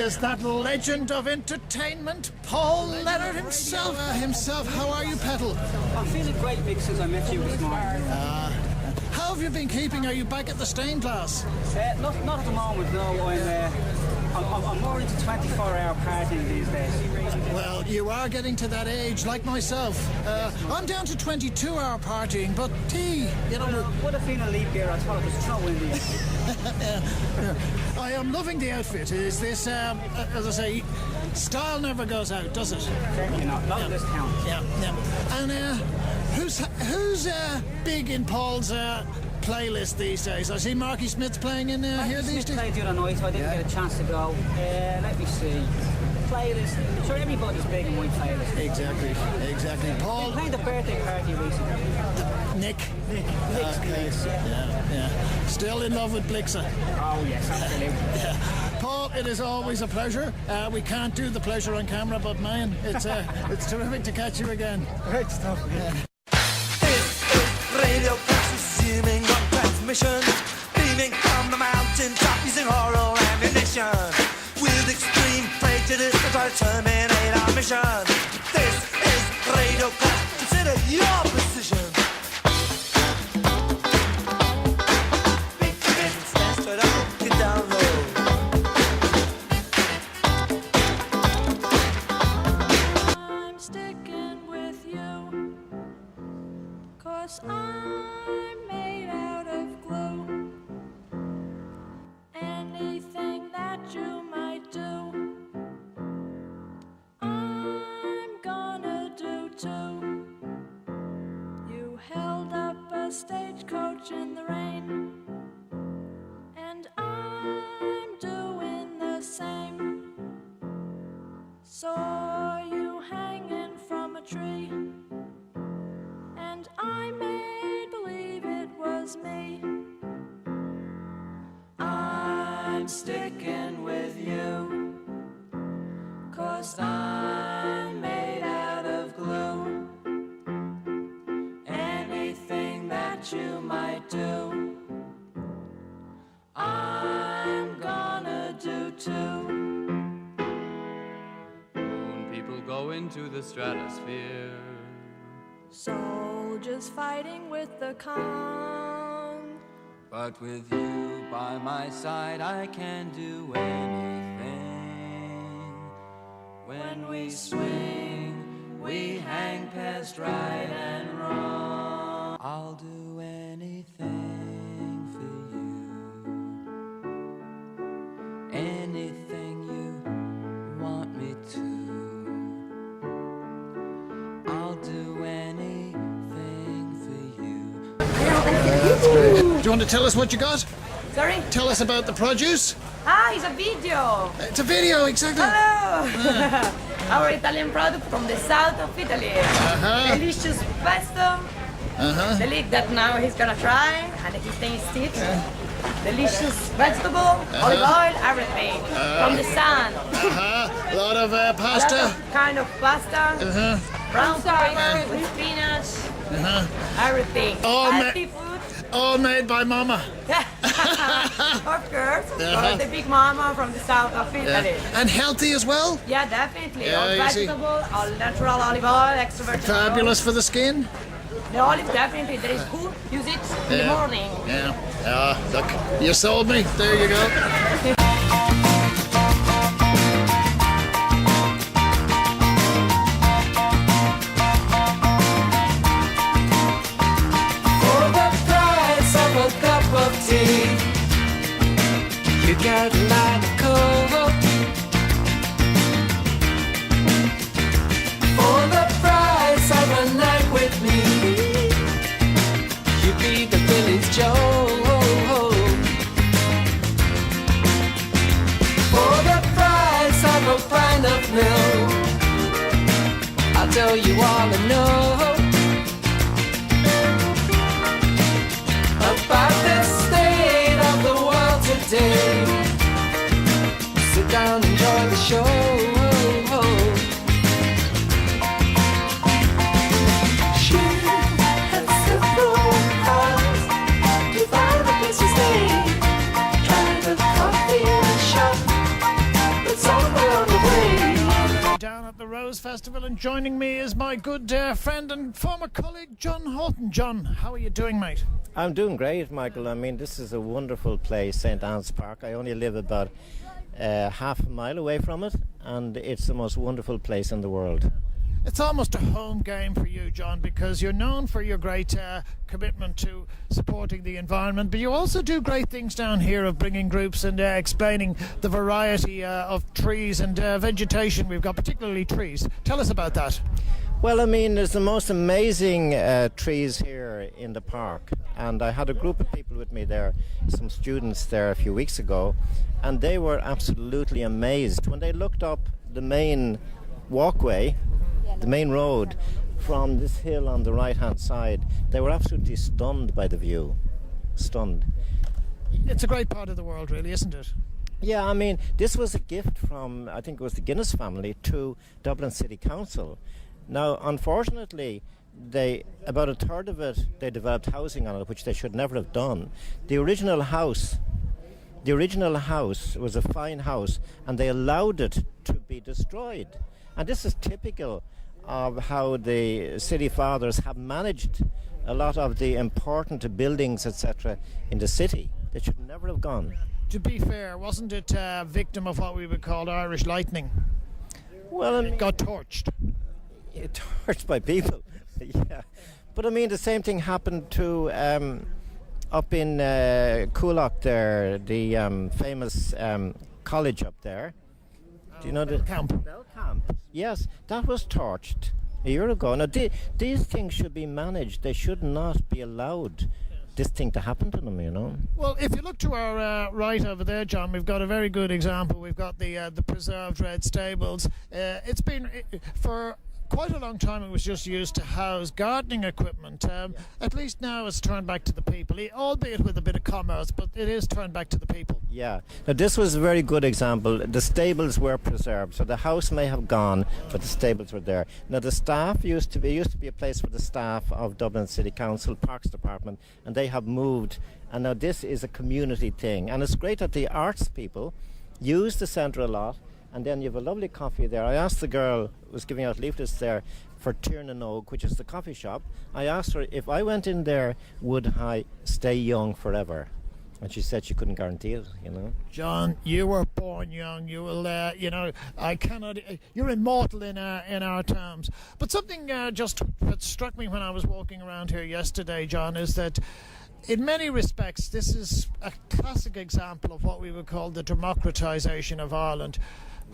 is that legend of entertainment, Paul Leonard himself. How are you, Petal? I'm feeling great, Mick, since I met you this morning. How have you been keeping? Are you back at the stained glass? Not at the moment, no. I'm more into 24-hour partying these days. Well, you are getting to that age, like myself. I'm down to 22-hour partying, but tea, you know... Would have been a leap year, I thought I'd just throw in the... I am loving the outfit. Is this, as I say, style never goes out, does it? Certainly not. Not in this town. Yeah. And who's big in Paul's playlist these days? I see Marky Smith's playing in here these days. I played the other night, so I didn't get a chance to go. Let me see. Playlist. Sure, everybody's big in my playlist. Exactly. Paul. We played the birthday party recently. Nick's okay. Yeah. Still in love with Blixa. Oh yes, absolutely. Yeah. Paul, it is always a pleasure. We can't do the pleasure on camera, but man, it's terrific to catch you again. Great stuff. Yeah. This is Radio Resuming on transmission, beaming from the mountain top using oral ammunition. With extreme prejudice to try to terminate our mission. This is Radio Clash, consider your position. Big business, that's what I can download. I'm sticking with you, 'cause I'm made out of glue. Anything that you might do, I'm gonna do too. You held up a stagecoach in the rain, and I'm doing the same. Saw you hanging from a tree, and I made believe it was me. I'm sticking with you, 'cause I'm made out of glue. Anything that you might do, I'm gonna do too. Moon people go into the stratosphere. Soldiers fighting with the calm. But with you by my side, I can do anything. When we swing, we hang past right and wrong. I'll do anything for you. Anything you want me to. I'll do anything for you. That's great. Do you want to tell us what you got? Sorry? Tell us about the produce. It's a video. It's a video, exactly. Hello. Our Italian product from the south of Italy. Delicious pesto. The leek that now he's gonna try and he tastes it. Delicious vegetable, olive oil, everything from the sun. A lot of pasta. A lot of kind of pasta. Brown rice with spinach. Everything. Healthy food. All made by Mama. Of course. The big mama from the south of Italy. And healthy as well? Yeah, definitely. Yeah, All you see. vegetable, all natural olive oil, extra virgin Fabulous oil. for the skin. The olive definitely, there is good. Use it in the morning. Yeah. Look, you sold me. There you go. You get a line of coke for the price of a night with me. You be the village Joe for the price of a pint of milk. I'll tell you all I know about the state of the world today. RoseFestival, and joining me is my good friend and former colleague John Haughton. John, how are you doing, mate? I'm doing great, Michael. I mean, this is a wonderful place, St. Anne's Park. I only live about half a mile away from it, and it's the most wonderful place in the world. It's almost a home game for you, John, because you're known for your great commitment to supporting the environment, but you also do great things down here of bringing groups and explaining the variety of trees and vegetation we've got, particularly trees. Tell us about that. Well, I mean, there's the most amazing trees here in the park, and I had a group of people with me there, some students there a few weeks ago, and they were absolutely amazed when they looked up the main walkway, the main road from this hill on the right hand side. They were absolutely stunned by the view. Stunned. It's a great part of the world, really, isn't it? Yeah, I mean, this was a gift from, I think it was the Guinness family, to Dublin City Council. Now, unfortunately, about a third of it, they developed housing on it, which they should never have done. The original house was a fine house, and they allowed it to be destroyed. And this is typical of how the city fathers have managed a lot of the important buildings, etc., in the city. They should never have gone. To be fair, wasn't it a victim of what we would call Irish lightning? Well, I mean, it got torched. Torched by people. Yeah, but I mean, the same thing happened to up in Coolock there, the famous college up there. Do you know the camp? Bell Camp. Yes, that was torched a year ago. Now, these things should be managed. They should not be allowed this thing to happen to them, you know. Well, if you look to our right over there, John, we've got a very good example. We've got the preserved red stables. It's been for quite a long time, it was just used to house gardening equipment. At least now it's turned back to the people, albeit with a bit of commerce, but it is turned back to the people. Yeah. Now, this was a very good example. The stables were preserved, so the house may have gone, but the stables were there. Now, the staff used to be a place for the staff of Dublin City Council, Parks Department, and they have moved. And now this is a community thing, and it's great that the arts people use the centre a lot. And then you have a lovely coffee there. I asked the girl who was giving out leaflets there for Tiernan Oak, which is the coffee shop. I asked her if I went in there, would I stay young forever? And she said she couldn't guarantee it, you know. John, you were born young. You will, I cannot. You're immortal in our terms. But something just that struck me when I was walking around here yesterday, John, is that in many respects, this is a classic example of what we would call the democratisation of Ireland.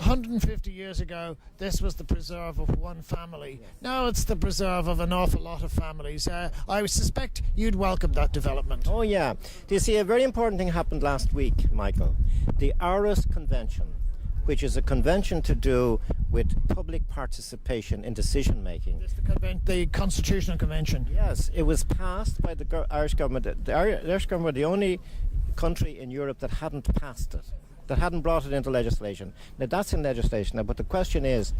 150 years ago, this was the preserve of one family. Now it's the preserve of an awful lot of families. I suspect you'd welcome that development. Oh, yeah. Do you see, a very important thing happened last week, Michael. The Aarhus Convention, which is a convention to do with public participation in decision-making. The Constitutional Convention. Yes, it was passed by the Irish government. The Irish government were the only country in Europe that hadn't passed it, that hadn't brought it into legislation. Now, that's in legislation now, but the question is,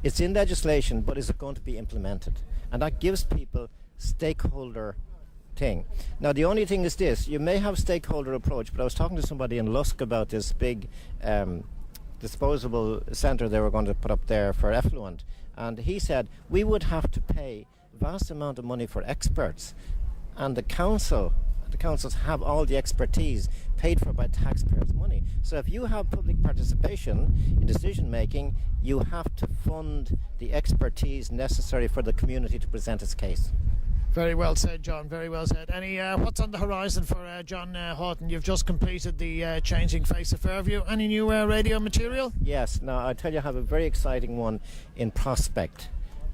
it's in legislation, but is it going to be implemented? And that gives people stakeholder thing. Now, the only thing is this, you may have stakeholder approach, but I was talking to somebody in Lusk about this big disposable centre they were going to put up there for effluent, and he said we would have to pay a vast amount of money for experts, and the councils have all the expertise paid for by taxpayers' money. So if you have public participation in decision making, you have to fund the expertise necessary for the community to present its case. Very well said, John. Very well said. Any what's on the horizon for John Haughton? You've just completed the Changing Face of Fairview. Any new radio material? Yes. Now, I tell you, I have a very exciting one in prospect.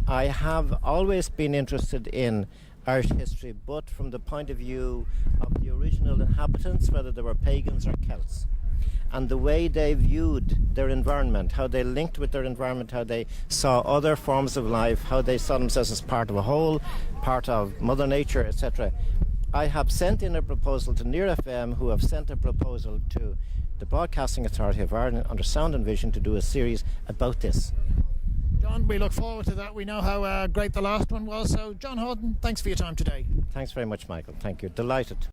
I have always been interested in Irish history, but from the point of view of the original inhabitants, whether they were pagans or Celts, and the way they viewed their environment, how they linked with their environment, how they saw other forms of life, how they saw themselves as part of a whole, part of Mother Nature, etc. I have sent in a proposal to Near FM, who have sent a proposal to the Broadcasting Authority of Ireland under Sound and Vision to do a series about this. John, we look forward to that. We know how great the last one was. So, John Haughton, thanks for your time today. Thanks very much, Michael. Thank you. Delighted.